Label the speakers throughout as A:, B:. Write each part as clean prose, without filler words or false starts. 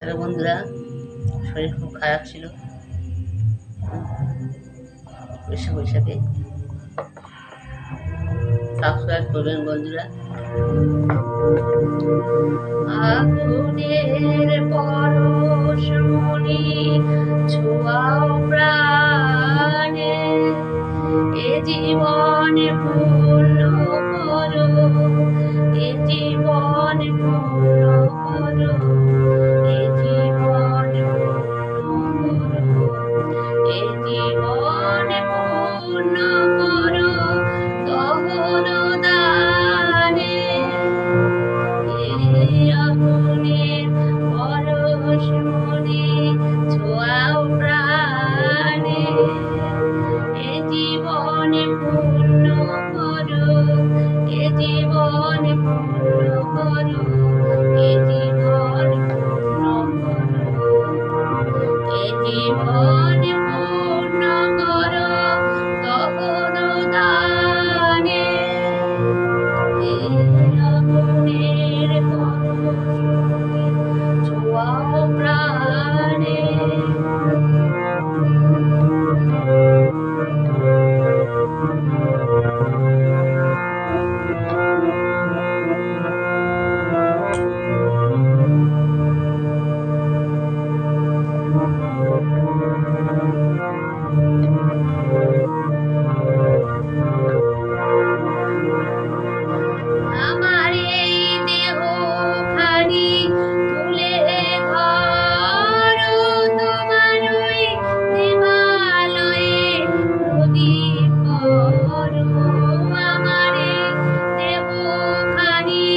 A: Hello বন্ধুরা, শরীর খুব খারাপ ছিল বৈশাখে। সাবস্ক্রাইব করবেন বন্ধুরা। আগুনের পরশমণি ছোঁয়াও প্রাণে, এ জীবন পূর্ণ করো, এ জীবন পূর্ণ করো, এ জীবন পূর্ণ করো, এ জীবন পূর্ণ করো দহন দানে। আগুনের পরশমণি ছোঁয়াও প্রাণে, এ জীবন পূর্ণ করো, এ জীবন পূর্ণ করো, এ জীবন পূর্ণ করো, এ জীবন পূর্ণ করো দহন দানে। আগুনের পরশমণি ছোঁয়াও প্রাণে। আমার এই দেহখানি তুলে ধরো, তোমার ওই দেবালয়ে প্রদীপ করো। আমার এই দেহখানি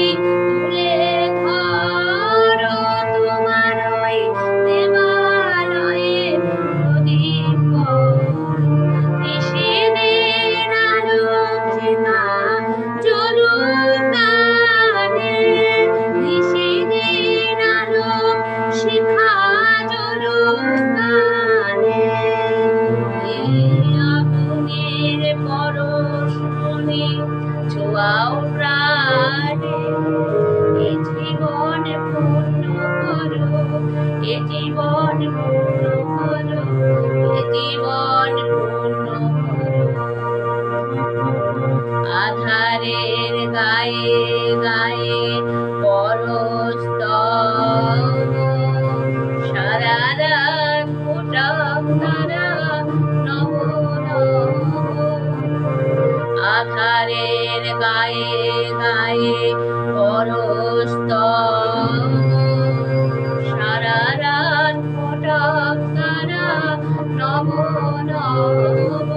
A: তুলে ধরো, তোমার ওই দেবালয়ে প্রদীপ করো। নিষেধের আলোক শিখা জ্বলুক কানে, নিষেধের আলোক শিখা জ্বলুক কানে। আগুনের পরশমণি ছোঁয়াও প্রাণে, এ জীবন পূর্ণ করো, এ জীবন পূর্ণ করো, এ জীবন পূর্ণ করো। আধারের গায়ে গায়ে পরস্তব, সারা রাত ফোটাক তারা নব নব। আধারের গায়ে গায়ে পরস্তব, সারা রাত ফোটাক তারা নব নব।